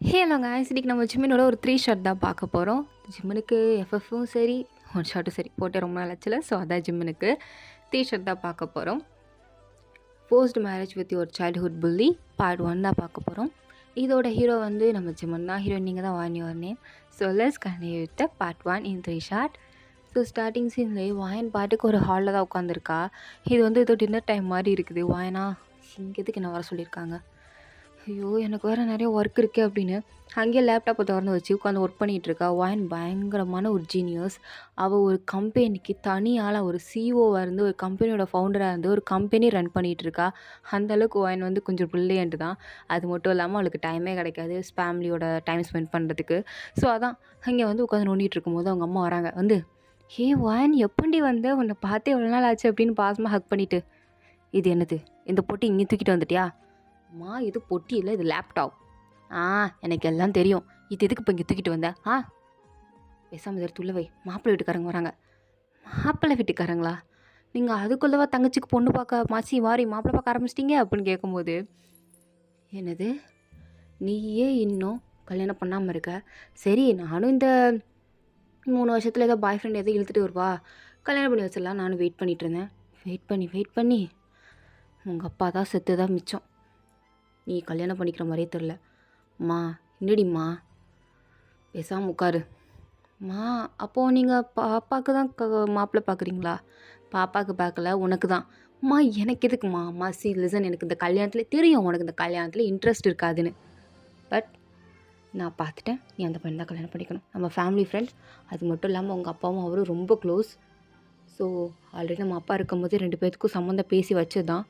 Hello guys, இன்னைக்கு நம்ம ஜிம்மினோட ஒரு 3 ஷர்ட் தான் பார்க்க போகிறோம். ஜிம்முனுக்கு எஃப்எஃப்பும் சரி, ஒன் ஷர்ட்டும் சரி போட்டு ரொம்ப நாள் ஆச்சுல. ஸோ அதான் ஜிம்முனுக்கு 3 ஷர்ட் தான் பார்க்க போகிறோம். Post marriage with your childhood bully part 1 தான் பார்க்க போகிறோம். இதோட ஹீரோ வந்து நம்ம ஜிம்மன் தான். ஹீரோயின் நீங்கள் தான் one your name. So let's continue with the part 1 in 3 short. So starting சீன்லேயே வாயன் பாட்டுக்கு ஒரு ஹாலில் தான் உட்காந்துருக்கா. இது வந்து ஏதோ டின்னர் டைம் மாதிரி இருக்குது. வாயனா இங்கே எதுக்கு என்ன வர சொல்லியிருக்காங்க? ஐயோ, எனக்கு வேறு நிறைய ஒர்க் இருக்கே அப்படின்னு அங்கேயே லேப்டாப்பை திறந்து வச்சு உட்காந்து ஒர்க் பண்ணிகிட்ருக்கா. வாயன் பயங்கரமான ஒரு ஜீனியஸ். அவள் ஒரு கம்பெனிக்கு தனியால் ஒரு சிஓவாக இருந்து ஒரு கம்பெனியோட ஃபவுண்டராக இருந்து ஒரு கம்பெனி ரன் பண்ணிகிட்ருக்கா. அந்தளவுக்கு வாயன் வந்து கொஞ்சம் ப்ரில்லியன்ட் தான். அது மட்டும் இல்லாமல் அவளுக்கு டைமே கிடைக்காது ஃபேமிலியோட டைம் ஸ்பெண்ட் பண்ணுறதுக்கு. ஸோ அதான் அங்கே வந்து உட்காந்து நோண்டிகிட்டு இருக்கும்போது அவங்க அம்மா வராங்க. வந்து ஏ வாயன், எப்பண்டி வந்து உன்னை பார்த்தே எவ்வளோ நாள் ஆச்சு அப்படின்னு பாசமாக ஹக் பண்ணிவிட்டு, இது என்னது, இந்த பொட்டி இங்கே தூக்கிட்டு வந்துட்டியா? அம்மா, இது பொட்டி இல்லை, இது லேப்டாப். எனக்கு எல்லாம் தெரியும். இது எதுக்கு இப்போ இங்கே தூக்கிட்டு வந்த? பேசாமல் எடுத்து உள்ள வை. மாப்பிள்ளை வீட்டுக்காரங்க வராங்க. மாப்பிள்ளை வீட்டுக்காரங்களா? நீங்கள் அதுக்குள்ளவா தங்கச்சிக்கு பொண்ணு பார்க்க மாச்சி வாரி மாப்பிள்ளை பார்க்க ஆரம்பிச்சிட்டிங்க அப்படின்னு கேட்கும்போது, என்னது நீயே இன்னும் கல்யாணம் பண்ணாமல் இருக்க? சரி, நானும் இந்த 3 வருஷத்தில் ஏதோ பாய் ஃப்ரெண்ட் எதோ இழுத்துட்டு வருவா, கல்யாணம் பண்ணி வச்சிடலாம் நானும் வெயிட் பண்ணிகிட்டு இருந்தேன். வெயிட் பண்ணி உங்கள் அப்பா தான் செத்து தான் மிச்சம். நீ கல்யாணம் பண்ணிக்கிற மாதிரியே தெரில. அம்மா என்னடிம்மா, பேசாமல் உட்காரு. அம்மா, அப்போது நீங்கள் பாப்பாவுக்கு தான் மாப்பிள்ளை பார்க்குறீங்களா? பாப்பாவுக்கு பார்க்கல, உனக்கு தான். அம்மா எனக்கு எதுக்குமா? அம்மா சி லிசன், எனக்கு இந்த கல்யாணத்தில் தெரியும் உனக்கு இந்த கல்யாணத்தில் இன்ட்ரெஸ்ட் இருக்காதுன்னு. பட் நான் பார்த்துட்டேன், நீ அந்த பையன் தான் கல்யாணம் பண்ணிக்கணும். நம்ம ஃபேமிலி ஃப்ரெண்ட். அது மட்டும் இல்லாமல் உங்கள் அப்பாவும் அவரும் ரொம்ப க்ளோஸ். ஸோ ஆல்ரெடி நம்ம அப்பா இருக்கும்போதே 2 பேர்த்துக்கும் சம்மந்தம் பேசி வச்சது தான்.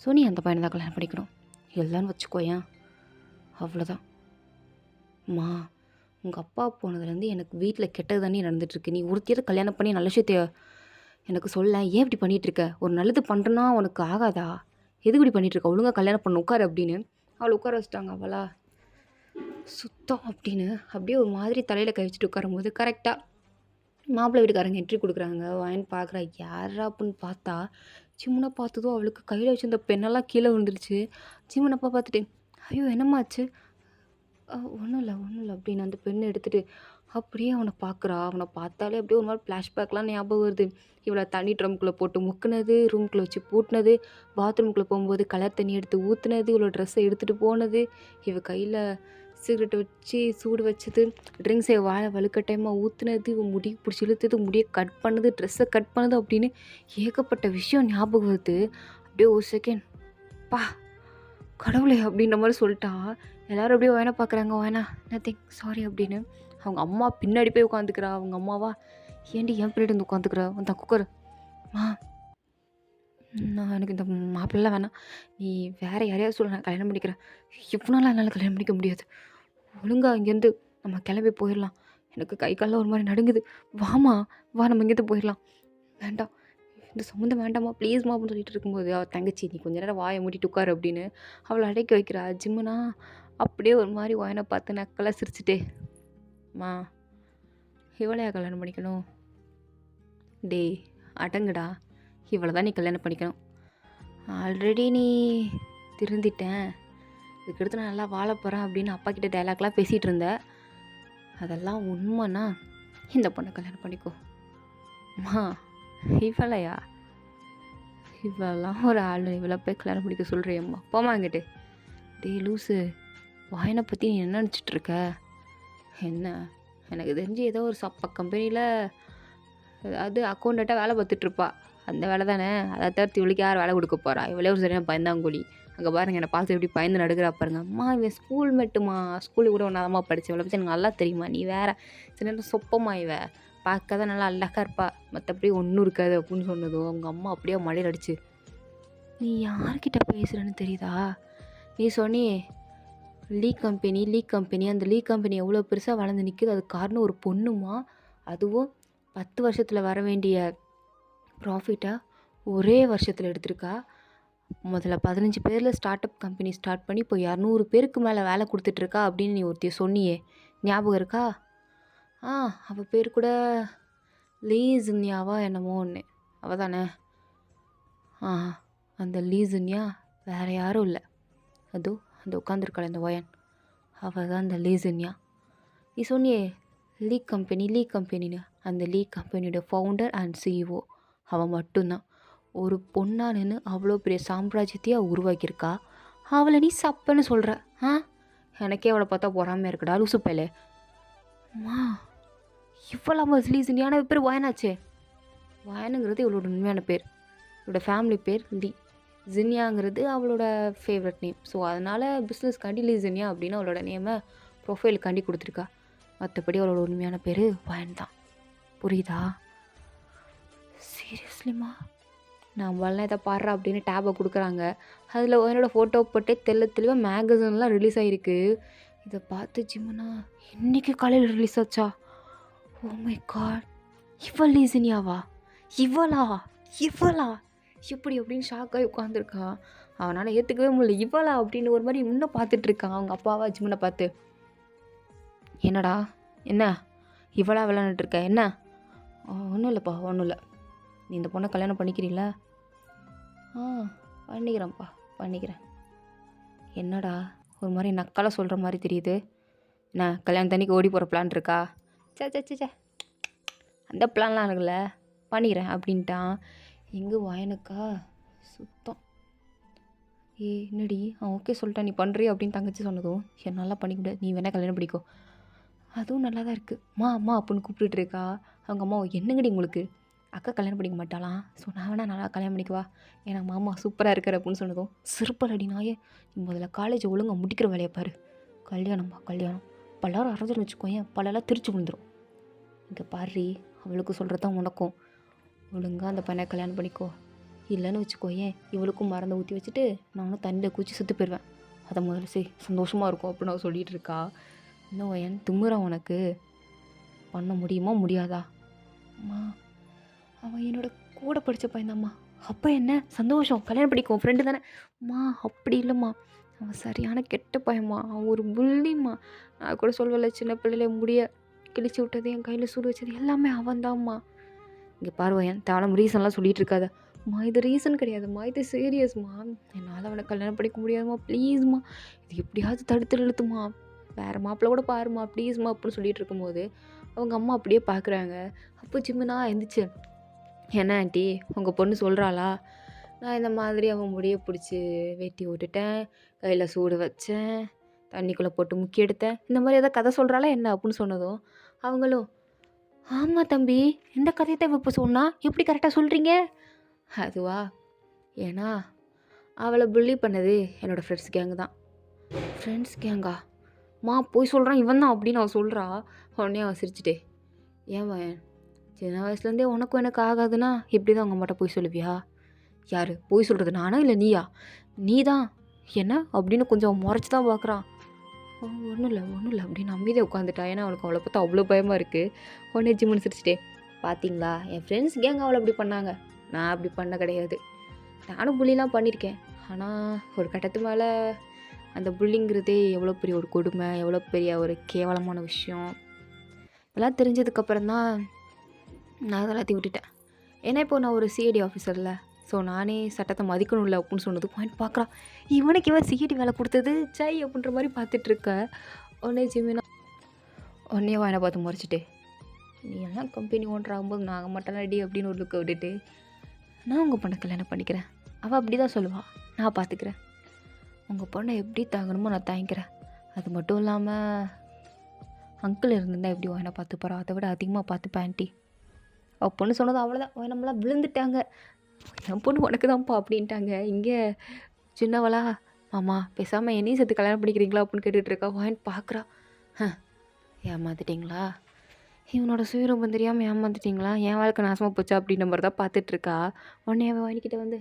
ஸோ நீ அந்த பையனை தான் கல்யாணம் பண்ணிக்கணும். எல்லான்னு வச்சுக்கோயேன், அவ்வளோதான். அம்மா, உங்கள் அப்பா போனதுலேருந்து எனக்கு வீட்டில் கெட்டது தானே நடந்துகிட்ருக்கு. நீ ஒருத்தியாவது கல்யாணம் பண்ணி நல்ல விஷயத்தைய எனக்கு சொல்ல. ஏன் இப்படி பண்ணிகிட்ருக்க? ஒரு நல்லது பண்ணுறேன்னா உனக்கு ஆகாதா? எது இப்படி பண்ணிகிட்ருக்க? ஒழுங்காக கல்யாணம் பண்ண உட்காரு அப்படின்னு அவளை உட்கார வச்சுட்டாங்க. அவளா சுத்தம் அப்படின்னு அப்படியே ஒரு மாதிரி தலையில் கை வச்சுட்டு உட்காரும்போது கரெக்டாக மாப்பிள்ளை வீட்டுக்காரங்க என்ட்ரி கொடுக்குறாங்க. வாயின்னு பார்க்குறா. யாரா அப்படின்னு பார்த்தா ஜிம்முனை பார்த்ததும் அவளுக்கு கையில் வச்சுருந்த பெண்ணெல்லாம் கீழே விழுந்துருச்சு. ஜிம்முனப்பா பார்த்துட்டு, ஐயோ என்னம்மாச்சு? ஒன்றும் இல்லை அப்படின்னு அந்த பெண்ணை எடுத்துகிட்டு அப்படியே அவனை பார்க்குறா. அவனை பார்த்தாலே அப்படியே ஒரு மாதிரி ஃப்ளாஷ்பேக்லாம் ஞாபகம் வருது. இவளை தண்ணி ட்ரம்குள்ளே போட்டு முக்குனது, ரூம்குள்ளே வச்சு பூட்டினது, பாத்ரூம்குள்ளே போகும்போது கலர் தண்ணி எடுத்து ஊற்றுனது, இவளோட ட்ரெஸ்ஸை எடுத்துகிட்டு போனது, இவ கையில் சிகரெட்டை வச்சு சூடு வச்சது, ட்ரிங்க்ஸை வாழை வலுக்கட்டாயமாக ஊற்றுனது, முடி பிடிச்சி இழுத்தது, முடியை கட் பண்ணது, ட்ரெஸ்ஸை கட் பண்ணது அப்படின்னு ஏகப்பட்ட விஷயம் ஞாபகம் வருது. அப்படியே ஒரு செகண்ட், பா கடவுளே அப்படின்ற மாதிரி சொல்லிட்டா. எல்லோரும் அப்படியே வேணா பார்க்குறாங்க. வேணா நத்திங் சாரி அப்படின்னு. அவங்க அம்மா பின்னாடி போய் உட்காந்துக்கிறா. அவங்க அம்மாவா, ஏண்டி என் பின்னாடி வந்து உட்காந்துக்கிறா? அந்த குக்கர், நான் எனக்கு இந்த மாப்பிள்ளலாம் வேணாம், நீ வேறு யாரையாவது சொல்ல, நான் கல்யாணம் பண்ணிக்கிறேன். இவ்வளோ நாள் என்னால் கல்யாணம் பண்ணிக்க முடியாது. ஒழுங்காக இங்கேருந்து நம்ம கிளம்பி போயிடலாம். எனக்கு கை காலெலாம் ஒரு மாதிரி நடுங்குது. வாமா வா, நம்ம இங்கேருந்து போயிடலாம். வேண்டாம், இந்த சம்மந்தம் வேண்டாமா ப்ளீஸ்மா அப்படின்னு சொல்லிட்டு இருக்கும்போது அவள் தங்கச்சி, நீ கொஞ்ச நேரம் வாயை மூடிட்டு உட்காரு அப்படின்னு அவளை அடைக்க வைக்கிறா. ஜிம்முனா அப்படியே ஒரு மாதிரி வாயனை பார்த்து நக்கலாக சிரிச்சுட்டே, மா இவளையா கல்யாணம் பண்ணிக்கணும்? டே அடங்குடா, இவளை தான் நீ கல்யாணம் பண்ணிக்கணும். ஆல்ரெடி நீ திருந்திட்டேன், இதுக்கடுத்து நான் நல்லா வாழ போகிறேன் அப்படின்னு அப்பா கிட்ட டைலாக்லாம் பேசிகிட்டு இருந்த. அதெல்லாம் உண்மைன்னா இந்த பொண்ணை கல்யாணம் பண்ணிக்கோ. மா இவளையா? இவெல்லாம் ஒரு ஆள், இவளை போய் கல்யாணம் பண்ணிக்க சொல்கிறியம்மா, போமா அங்கிட்டு. டே லூஸு, வாயனை பற்றி நீ என்ன நினச்சிட்ருக்க? என்ன, எனக்கு தெரிஞ்சு ஏதோ ஒரு கம்பெனியில் அதாவது அக்கௌண்டண்ட்டாக வேலை பார்த்துட்ருப்பா. அந்த வேலை தானே. அதை தவிர்த்து இவளுக்கு யார் வேலை கொடுக்க போகிறா? இவளே ஒரு சரியான பயந்தாங்கோலி. அங்கே பாருங்கள், என்னை பார்த்து எப்படி பயந்து நடுக்கிறா பாருங்க. அம்மா இவன் ஸ்கூல் மேட்டுமா, ஸ்கூலுக்கு கூட ஒன்றாதம்மா படிச்சு, இவளை பற்றி எனக்கு நல்லா தெரியுமா? நீ வேறு சின்ன நேரம் சொப்பம்மா, இவ பார்க்க தான் நல்லா அழகாக இருப்பா, மற்றபடி ஒன்றும் இருக்காது அப்படின்னு சொன்னதும் அவங்க அம்மா அப்படியே மழையில் அடிச்சு, நீ யார்கிட்ட பேசுகிறேன்னு தெரியுதா? நீ சொன்னியே லீக் கம்பெனி, அந்த லீக் கம்பெனி எவ்வளோ பெருசாக வளர்ந்து நிற்குது, அது காரணம் ஒரு பொண்ணுமா. அதுவும் 10 வருஷத்தில் வர வேண்டிய ப்ராஃபிட்டை ஒரே வருஷத்தில் எடுத்திருக்கா. முதல்ல 15 பேரில் ஸ்டார்ட் அப் கம்பெனி ஸ்டார்ட் பண்ணி இப்போ 200 பேருக்கு மேலே வேலை கொடுத்துட்ருக்கா அப்படின்னு நீ ஒருத்திய சொன்னியே, ஞாபகம் இருக்கா? அவள் பேர் கூட லீசுன்யாவா என்னமோ ஒன்று, அவள் தானே? அந்த லீசுன்யா வேறு யாரும் இல்லை, அதோ அந்த உட்காந்துருக்காள் இந்த ஒயன், அவள் தான் அந்த லீசன்யா. நீ சொன்னியே லீக் கம்பெனின்னு, அந்த லீக் கம்பெனியோட ஃபவுண்டர் அண்ட் சிஇஓ அவள் மட்டும்தான். ஒரு பொண்ணா நின்று அவ்வளோ பெரிய சாம்ராஜ்யத்தையே உருவாக்கியிருக்கா. அவளை நீ சப்பன்னு சொல்கிற? ஆ, எனக்கே அவளை பார்த்தா பொறாமையாக இருக்குடா லூசு பயலே. மா, இவ்வளோ லீசன்யான பேர் வயனாச்சே. வயனுங்கிறது இவளோட உண்மையான பேர், இவளோட ஃபேமிலி பேர் லீ. ஜின்யாங்கிறது அவளோட ஃபேவரட் நேம். ஸோ அதனால் பிஸ்னஸ்க்காண்டி லீசன்யா அப்படின்னு அவளோட நேமை ப்ரொஃபைலுக்காண்டி கொடுத்துருக்கா. மற்றபடி அவளோட உண்மையான பேர் வயன் தான். புரியுதா? சீரியஸ்லிம்மா? நான் வரலாம் இதை பாடுறா அப்படின்னு டேபை கொடுக்குறாங்க. அதில் என்னோடய ஃபோட்டோ போட்டு தெளிவாக மேகசின்லாம் ரிலீஸ் ஆகிருக்கு. இதை பார்த்து ஜிம்முனா இன்றைக்கி காலையில் ரிலீஸ் ஆச்சா? ஓ மை காட், இவள் லீசன்யாவா? இவளா எப்படி அப்படின்னு ஷாக்காகி உட்காந்துருக்கான். அவனால் ஏற்றுக்கவே முடியல. இவளா அப்படின்னு ஒரு மாதிரி இன்னும் பார்த்துட்ருக்கான் அவங்க அப்பாவா ஜிம்முனை பார்த்து. என்னடா என்ன இவளா விளாண்டுட்ருக்க? என்ன? ஒன்றும் இல்லைப்பா, ஒன்றும் இல்லை. நீ இந்த பொண்ணை கல்யாணம் பண்ணிக்கிறீங்களா? பண்ணிக்கிறேன். என்னடா ஒரு மாதிரி நக்கால சொல்கிற மாதிரி தெரியுது. என்ன கல்யாணத்தன்னைக்கு ஓடி போகிற பிளான் இருக்கா? சே அந்த பிளான்லாம் இருக்குல்ல, பண்ணிக்கிறேன் அப்படின்ட்டான். எங்கே வயனுக்கா சுத்தம். என்னடி அவன் ஓகே சொல்லிட்டான், நீ பண்ணுறிய அப்படின்னு தங்கச்சி சொன்னதும் என்னால் பண்ணிக்க முடியாது, நீ வேணால் கல்யாணம் பண்ணிக்கோ. அதுவும் நல்லா தான் இருக்குது. அம்மா அப்படின்னு கூப்பிட்டுட்டு இருக்கா. அவங்க அம்மா, என்னங்கடி உங்களுக்கு அக்கா கல்யாணம் பண்ணிக்க மாட்டாளாம், ஸோ நான் வேணா நல்லா கல்யாணம் பண்ணிக்குவா, ஏன்னா மாமா சூப்பராக இருக்கார் அப்படின்னு சொன்னதும் சிறுப்பலடி நாயே, நீ முதல்ல காலேஜ் ஒழுங்காக முடிக்கிற வேலையை பாரு. கல்யாணம் பல்லாரும் அரைஞ்சின்னு வச்சுக்கோயேன், பல்லெல்லாம் திருச்சி விழுந்துடும். இங்கே பாரு, அவளுக்கு சொல்கிறதான் உனக்கும். ஒழுங்காக அந்த பையனை கல்யாணம் பண்ணிக்கோ, இல்லைன்னு வச்சுக்கோயேன் இவளுக்கும் மறந்து ஊற்றி வச்சுட்டு நானும் தண்ணியில் குச்சி செத்து போயிடுவேன். அதை முதல்ல சரி சந்தோஷமாக இருக்கும் அப்படின்னு அவள் சொல்லிகிட்டு இருக்கா. இன்னும் என் திமுறான் உனக்கு, பண்ண முடியுமா முடியாதா? அம்மா, அவன் என்னோட கூட படித்த பையன்தாம்மா. அப்போ என்ன சந்தோஷம், கல்யாணம் பண்ணிக்கும், ஃப்ரெண்டு தானே. அம்மா அப்படி இல்லைம்மா, அவன் சரியான கெட்ட பையன்மா, அவன் ஒரு புள்ளிம்மா. நான் கூட சொல்வல, சின்ன பிள்ளையில முடிய கிழிச்சு விட்டது, என் கையில் சூடு வச்சது எல்லாமே அவன்தாம்மா. இங்கே பாருவன் தேவலாம் ரீசன்லாம் சொல்லிகிட்டு இருக்காத. அம்மா இது ரீசன் கிடையாதும்மா, இது சீரியஸ்மா. என்னால் அவனை கல்யாணம் பண்ணிக்க முடியாதும்மா, ப்ளீஸ்மா, இது எப்படியாவது தடுத்து இழுத்துமா, வேறு மாப்பிள்ளை கூட பாருமா ப்ளீஸ்மா அப்படின்னு சொல்லிட்டு இருக்கும்போது அவங்க அம்மா அப்படியே பார்க்குறாங்க. அப்போ ஜிம்முனா எந்திரிச்சு, என்ன ஆண்டி உங்கள் பொண்ணு சொல்கிறாளா, நான் இந்த மாதிரி அவன் முடியை பிடிச்சி வெட்டி விட்டுட்டேன், கையில் சூடு வச்சேன், தண்ணிக்குள்ளே போட்டு முக்கி எடுத்தேன், இந்த மாதிரி எதாவது கதை சொல்கிறாளா என்ன அப்படின்னு சொன்னதும் அவங்களும், ஆமாம் தம்பி, எந்த கதையை தான் இப்போ சொன்னால் எப்படி கரெக்டாக சொல்கிறீங்க? அதுவா, ஏன்னா அவளை புள்ளி பண்ணது என்னோடய ஃப்ரெண்ட்ஸ் கேங்கு தான். ஃப்ரெண்ட்ஸ் கேங்கா? மா போய் சொல்கிறான் இவன் தான் அப்படின்னு அவன் சொல்கிறா. உடனே அவன் சிரிச்சுட்டே, ஏன் வயன் சின்ன வயசுலேருந்தே உனக்கும் எனக்கு ஆகாதுன்னா எப்படி தான் அவங்க அம்மாட்ட போய் சொல்லுவியா? யார் போய் சொல்கிறது, நானா இல்லை நீயா? நீ தான். என்ன அப்படின்னு கொஞ்சம் முறைச்சி தான் பார்க்குறான். ஒன்றும் இல்லை அப்படின்னு அமைதியாக உட்காந்துட்டா. ஏன்னா அவளுக்கு அவளை பார்த்தா அவ்வளோ பயமாக இருக்குது. உடனே ஜிம்முன்னு சிரிச்சிட்டே, பார்த்தீங்களா என் ஃப்ரெண்ட்ஸ் கேங் அவளை அப்படி பண்ணாங்க, நான் அப்படி பண்ண கிடையாது. நானும் புள்ளிலாம் பண்ணியிருக்கேன், ஆனால் ஒரு கட்டத்து மேலே அந்த புள்ளிங்கிறதே எவ்வளோ பெரிய ஒரு கொடுமை, எவ்வளோ பெரிய ஒரு கேவலமான விஷயம், இதெல்லாம் தெரிஞ்சதுக்கப்புறம் தான் நான் அதெல்லாத்தையும் விட்டுட்டேன். ஏன்னா இப்போ நான் ஒரு சிஐடி ஆஃபீஸரில், ஸோ நானே சட்டத்தை மதிக்கணும்ல அப்படின்னு சொன்னது பாயிண்ட் பார்க்குறான். இவனுக்கு இவன் சிஐடி வேலை கொடுத்தது சை அப்படின்ற மாதிரி பார்த்துட்ருக்க. உடனே ஜிமினா உடனே வாயனை பார்த்து முறைச்சிட்டு, நீ எல்லாம் கம்பெனி ஓன்டர் ஆகும்போது நாங்கள் மட்டும் ரெடி அப்படின்னு ஒரு லுக்கை விட்டுட்டு, நான் உங்கள் பொண்ணை கல்யாணம் பண்ணிக்கிறேன், அவள் அப்படி தான் சொல்லுவாள், நான் பார்த்துக்கிறேன், உங்கள் பொண்ணை எப்படி தாங்கணுமோ நான் தாங்கிக்கிறேன், அது மட்டும் இல்லாமல் அங்கிள் இருந்திருந்தால் எப்படி வாயனை பார்த்து போகிறா, அதை விட அதிகமாக பார்த்துப்பேன் ஆண்டி. அவள் பொண்ணு சொன்னது அவ்வளோதான், நம்மளாம் விழுந்துட்டாங்க, என் பொண்ணு உனக்கு தான்ப்பா அப்படின்ட்டாங்க. இங்கே சின்னவளா, மாமா பேசாமல் என்னையும் சேர்த்து கல்யாணம் பண்ணிக்கிறீங்களா அப்படின்னு கேட்டுட்ருக்கா. வாயின் பார்க்குறா. ஏமாந்துட்டிங்களா, இவனோட சுயரூபம் தெரியாமல் ஏமாந்துட்டிங்களா, என் வாழ்க்கை நாசமாக போச்சா அப்படின்ற மாதிரி தான் பார்த்துட்ருக்கா. உடனே அவன் வாங்கிக்கிட்ட வந்து,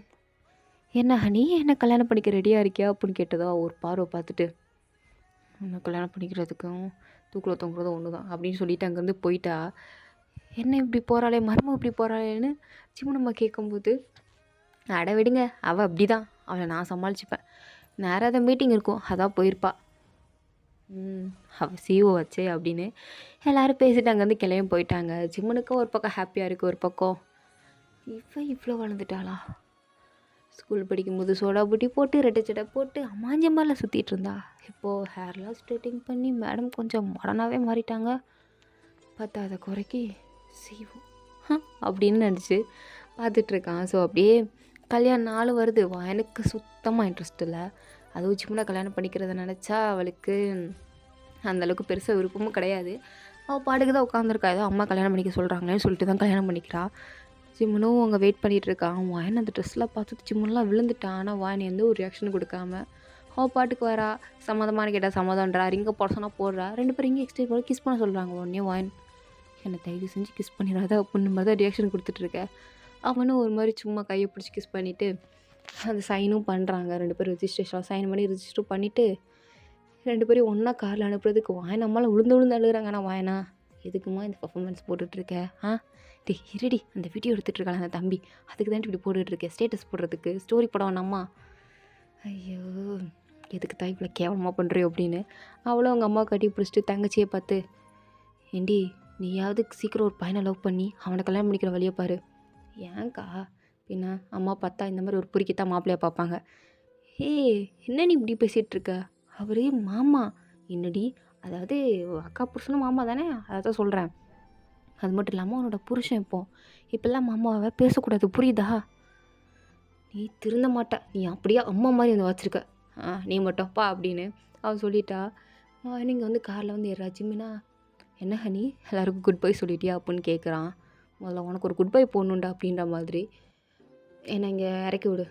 என்ன ஹனி என்ன கல்யாணம் பண்ணிக்க ரெடியாக இருக்கியா அப்படின்னு கேட்டதா ஒரு பார்வை பார்த்துட்டு, என்ன கல்யாணம் பண்ணிக்கிறதுக்கும் தூக்கில் தொங்குறதும் ஒன்று தான் அப்படின்னு சொல்லிட்டு அங்கேருந்து போயிட்டா. என்ன இப்படி போகிறாளே, மர்மம் இப்படி போகிறாளேன்னு சிம்மனம்மா கேட்கும்போது, அட விடுங்க, அவள் அப்படி தான், அவளை நான் சமாளிச்சுப்பேன், நேராக அதை மீட்டிங் இருக்கும் அதான் போயிருப்பா, அவள் சிஓ வச்சே அப்படின்னு எல்லோரும் பேசிட்டு அங்கேருந்து கிளையும் போயிட்டாங்க. ஜிம்மனுக்கும் ஒரு பக்கம் ஹாப்பியாக இருக்குது, ஒரு பக்கம் இவ்வளோ வளர்ந்துட்டாளா, ஸ்கூல் படிக்கும்போது சோடா புட்டி போட்டு ரெட்டை சடை போட்டு அம்மாஞ்சம்மாரில் சுற்றிட்டு இருந்தா. இப்போது ஹேர்லாம் ஸ்ட்ரெயிட்டிங் பண்ணி மேடம் கொஞ்சம் மாடர்னாகவே மாறிட்டாங்க. பத்தாத குறைக்கு செய்வோம் அப்படின்னு நினச்சி பார்த்துட்ருக்கான். ஸோ அப்படியே கல்யாண நாள் வருது. எனக்கு சுத்தமாக இன்ட்ரெஸ்ட் இல்லை. அதுவும் சின்ன கல்யாணம் பண்ணிக்கிறத நினச்சா அவளுக்கு அந்தளவுக்கு பெருசாக விருப்பமும் கிடையாது. அவள் பாட்டுக்கு தான் உட்காந்துருக்கா. ஏதோ அம்மா கல்யாணம் பண்ணிக்க சொல்கிறாங்களேன்னு சொல்லிட்டு தான் கல்யாணம் பண்ணிக்கிறா. ஜிம்முனும் அங்கே வெயிட் பண்ணிகிட்ருக்கான். வாயன் அந்த ட்ரெஸ்லாம் பார்த்துட்டு ஜிம்முன்லாம் விழுந்துட்டான். ஆனால் வாயன் எந்த ஒரு ரியாக்ஷனும் கொடுக்காம அவள் பாட்டுக்கு வரா. சம்மதமான கேட்டால் சம்மதம்ன்றா. ரிங்கை போட சொன்னால் போடுறா. 2 பேரும் இங்கே எக்ஸ்டேஜ் போட கிஸ் பண்ண சொல்கிறாங்க. உடனே வாயன் என்னை தயவு செஞ்சு கிஸ் பண்ணிடாத அப்படின்னு மாதிரி தான் ரியாக்ஷன் கொடுத்துட்ருக்க. அவனும் ஒரு மாதிரி சும்மா கையை பிடிச்சி கிஸ் பண்ணிவிட்டு அந்த சைனும் பண்ணுறாங்க. 2 பேரும் ரிஜிஸ்ட்ரேஷன் சைன் பண்ணி ரிஜிஸ்டர் பண்ணிவிட்டு 2 பேரும் ஒன்றா காரில் அனுப்புறதுக்கு வாயன் நம்மளால் விழுந்து அழுகுறாங்க. ஆனால் வாயனா எதுக்குமா இந்த பர்ஃபார்மன்ஸ் போட்டுட்ருக்க? டே இருடி, அந்த வீடியோ எடுத்துகிட்ருக்காங்க அந்த தம்பி, அதுக்கு தான் இப்படி போட்டுட்ருக்கேன், ஸ்டேட்டஸ் போடுறதுக்கு, ஸ்டோரி போட வேணாமா? ஐயோ எதுக்கு தான் இவ்வளோ கேவலமாக பண்ணுறியோ அப்படின்னு அவளும் அவங்க அம்மா கட்டி பிடிச்சிட்டு தங்கச்சியை பார்த்து, ஏண்டி நீயாவது சீக்கிரம் ஒரு பையனை லவ் பண்ணி அவனை கல்யாணம் பண்ணிக்கிற வழியை பாரு. ஏன்க்கா பின்ன அம்மா பார்த்தா இந்த மாதிரி ஒரு பொறுக்கித்தான் மாப்பிள்ளையா பார்ப்பாங்க. என்ன நீ இப்படி பேசிகிட்ருக்க? அவரே மாமா என்னடி, அதாவது அக்கா புருஷனும் மாமா தானே, அதை தான் சொல்கிறேன். அது மட்டும் இல்லாமல் அவனோட புருஷன் இப்போல்லாம் மாமாவை பேசக்கூடாது, புரியுதா? நீ திருந்த மாட்ட, நீ அப்படியே அம்மா மாதிரி வந்து வச்சுருக்க. நீ மட்டும் பா அப்படின்னு அவன் சொல்லிட்டா. நீங்கள் வந்து காரில் வந்து ஏறாச்சுமின்னா, என்ன ஹனி எல்லாருக்கும் குட் பை சொல்லிட்டியா அப்படின்னு கேட்குறான். முதல்ல உனக்கு ஒரு குட் பை போடணுண்டா அப்படின்ற மாதிரி. என்னை இங்கே இறக்கி விடு.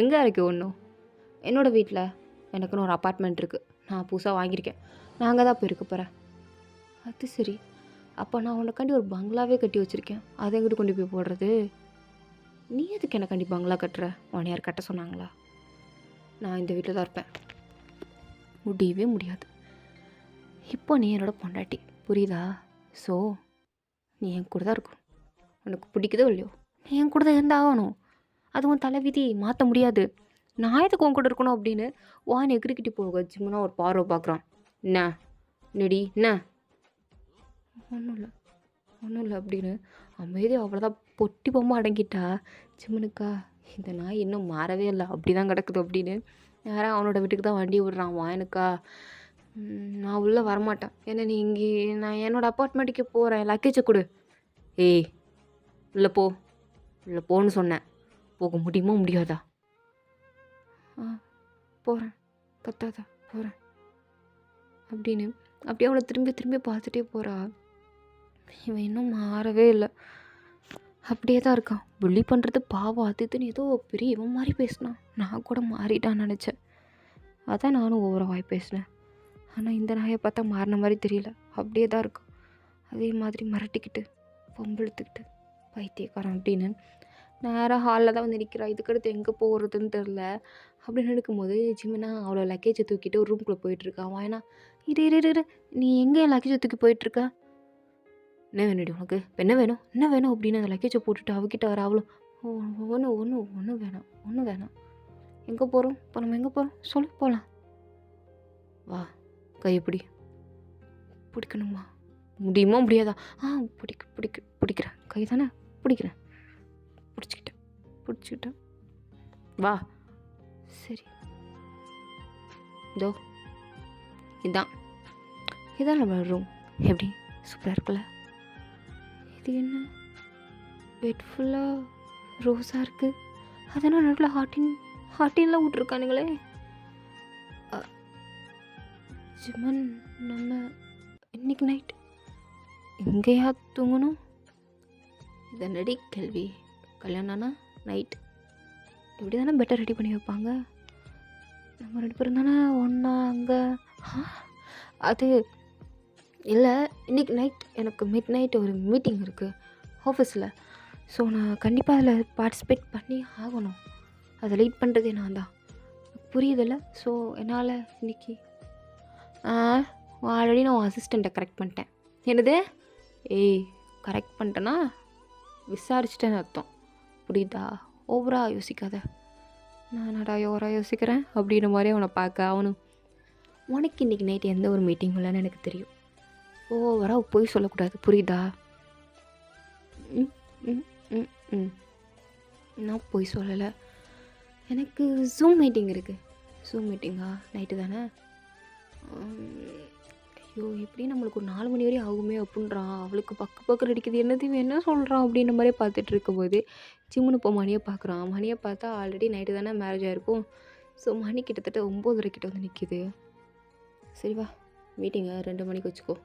எங்கே இறக்கி விடணும்? என்னோடய வீட்டில் எனக்குன்னு ஒரு அப்பார்ட்மெண்ட் இருக்குது, நான் புதுசாக வாங்கியிருக்கேன், நான் அங்கே தான் போயிருக்க போகிறேன். அது சரி, அப்போ நான் உனக்காண்டி ஒரு பங்களாவே கட்டி வச்சுருக்கேன், அதை எங்கிட்ட கொண்டு போய் போடுறது? நீ எதுக்கு எனக்காண்டி பங்களா கட்டுற? உன்னை யார் கட்ட சொன்னாங்களா? நான் இந்த வீட்டில் தான் இருப்பேன். முடியவே முடியாது. இப்போ நீ என்னோட பொண்டாட்டி, புரியுதா? ஸோ நீ என் கூட தான் இருக்கணும். உனக்கு பிடிக்குதோ இல்லையோ நீ என் கூட தான் இருந்தாகணும். அதுவும் தலைவிதி மாற்ற முடியாது. நான் எதுக்கு உன் கூட இருக்கணும் அப்படின்னு வான் எகிரிக்கிட்டு போக ஜிம்முனா ஒரு பார்வை பார்க்குறான். என்ன நெடி என்ன? ஒன்றும் இல்லை அப்படின்னு அமைதி அவ்வளோதான் பொட்டி பொம்மை அடங்கிட்டா. ஜிம்முனுக்கா இந்த நாய் இன்னும் மாறவே இல்லை, அப்படி தான் கிடக்குது அப்படின்னு யாராவது அவனோட வீட்டுக்கு தான் வண்டி விடுறான். வாயனுக்கா நான் உள்ளே வரமாட்டேன், ஏன்னா நீ இங்கே நான் என்னோடய அப்பார்ட்மெண்ட்டுக்கு போகிறேன், லக்கேஜை கொடு. ஏய் இல்லை போ, இல்லை போன்னு சொன்னேன், போக முடியுமா முடியாதா? போகிறேன், கத்தாதா, போகிறேன் அப்படின்னு அப்படியே அவளை திரும்பி பார்த்துட்டே போகிறா. இவன் இன்னும் மாறவே இல்லை, அப்படியே தான் இருக்கான். புள்ளி பண்ணுறது பாவம் அது இதுன்னு ஏதோ பெரிய இவன் மாதிரி பேசினான். நான் கூட மாறிட்டான்னு நினச்சேன், அதான் நானும் ஒவ்வொரு வாய் பேசினேன். ஆனால் இந்த நாயை பார்த்தா மாறின மாதிரி தெரியல, அப்படியே தான் இருக்கான். அதே மாதிரி மிரட்டிக்கிட்டு பொம்பளுத்துக்கிட்டு பைத்தியக்காரன் அப்படின்னு நேராக ஹாலில் தான் வந்து நிற்கிறா. இதுக்கடுத்து எங்கே போகிறதுன்னு தெரில. அப்படின்னு இருக்கும்போது ஜிமினா அவ்வளோ லக்கேஜை தூக்கிட்டு ஒரு ரூம்குள்ளே போயிட்டுருக்கா. வாயனா இரு நீ எங்கே என் லக்கேஜை தூக்கி போயிட்டுருக்கா? என்ன வேணுடி உனக்கு? என்ன வேணும் அப்படின்னு அந்த லக்கேஜை போட்டுட்டு அவகிட்ட வர. அவளும் ஒன்றும் வேணாம். எங்கே போகிறோம் இப்போ? நம்ம எங்கே போகிறோம் சொல்லு, போகலாம் வா. கையை பிடிக்கணுமா? முடியுமா முடியாதா? பிடிக்கிறேன், கை தானே பிடிக்கிறேன், பிடிச்சிக்கிட்டேன் வா. சரி இதோ இதான் நம்மளோட ரூம். எப்படி சூப்பராக இருக்குல்ல? இது என்ன பெட் ஃபுல்லாக ரோஸாக இருக்குது, அதனால் நடுவில் ஹார்டின்லாம் விட்ருக்கானுங்களே. ஜிமன் நம்ம இன்னைக்கு நைட் இங்கேயா தூங்கணும்? இதனடி கேள்வி. கல்யாணம்னா நைட் இப்படி தானே பெட்டர் ரெடி பண்ணி வைப்பாங்க. நம்ம 2 பேரும் தானே ஒன்றா அங்கே. அது இல்லை, இன்றைக்கி நைட் எனக்கு மிட் நைட் ஒரு மீட்டிங் இருக்குது ஆஃபீஸில். ஸோ நான் கண்டிப்பாக அதில் பார்ட்டிசிபேட் பண்ணி ஆகணும். அதை லீட் பண்ணுறதே நான் தான், புரியுதில்ல? ஸோ என்னால் இன்றைக்கி ஆல்ரெடி நான் அசிஸ்டண்ட்டை கரெக்ட் பண்ணிட்டேன். என்னது? கரெக்ட் பண்ணிட்டேன்னா விசாரிச்சிட்டேன்னு அர்த்தம், புரியுதா? ஓவராக யோசிக்காத. நானடா ஓவராக யோசிக்கிறேன் அப்படின்ற மாதிரி அவனை பார்க்க. அவனும் உனக்கு இன்றைக்கி நைட் எந்த ஒரு மீட்டிங் இல்லைன்னு எனக்கு தெரியும், ஓவராக போய் சொல்லக்கூடாது, புரியுதா? நான் பொய் சொல்லலை. எனக்கு ஜூம் மீட்டிங் இருக்குது. ஜூம் மீட்டிங்கா? நைட்டு தானே? ஐயோ! எப்படியும் நம்மளுக்கு ஒரு 4 மணி வரையும் ஆகுமே அப்புட்றான். அவளுக்கு பக்கு அடிக்குது. என்னது இவன் என்ன சொல்கிறான் அப்படின்ற மாதிரியே பார்த்துட்டு இருக்கும்போது, ஜிம்முன்னு இப்போ மணியை பார்க்குறான். மணியை பார்த்தா ஆல்ரெடி நைட்டு தானே மேரேஜ் ஆகிருக்கும். ஸோ மணி கிட்டத்தட்ட 9:30 கிட்ட வந்து நிற்கிது. சரி வா, மீட்டிங்கை 2 மணிக்கு வச்சுக்கோ,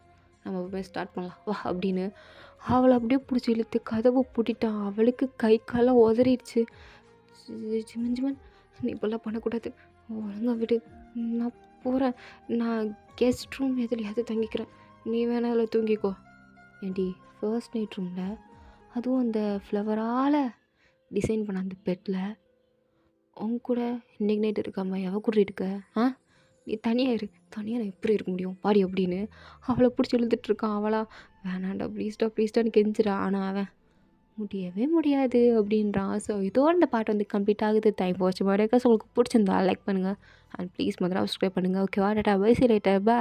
நம்ம போய் ஸ்டார்ட் பண்ணலாம் வா அப்படின்னு அவளை அப்படியே பிடிச்சி இழுத்து கதவை பூட்டிட்டான். அவளுக்கு கை காலெல்லாம் உதறிடுச்சு. ஜிமன் ஜிமன், நீ இப்போல்லாம் பண்ணக்கூடாது, ஒழுங்கா விடு, நான் போகிறேன், நான் கெஸ்ட் ரூம் எதுலையாவது தங்கிக்கிறேன், நீ வேணா அதில் தூங்கிக்கோ. ஏண்டி, ஃபர்ஸ்ட் நைட் ரூமில், அதுவும் அந்த ஃப்ளவரால் டிசைன் பண்ண அந்த பெட்டில் உன் கூட இன்றைக்கி நைட் இருக்காம எவ கூட இருக்க? நீ தனியாக இரு. தனியாக நான் எப்படி இருக்க முடியும் பாடி அப்படின்னு அவளை பிடிச்சி இழுத்துட்ருக்கான். அவளா வேணாண்டா ப்ளீஸ்டான்னு கெஞ்சிரா. ஆனால் அவன் முடியவே முடியாது அப்படின்றான். ஸோ இதோட இந்த பாட்டு வந்து கம்ப்ளீட் ஆகுது. டைம் போச்சு மாதிரி. ஸோ உங்களுக்கு பிடிச்சிருந்தா லைக் பண்ணுங்கள் அண்ட் ப்ளீஸ் முதல்ல சப்ஸ்கிரைப் பண்ணுங்கள். ஓகேவா? Tata bye, see later, by.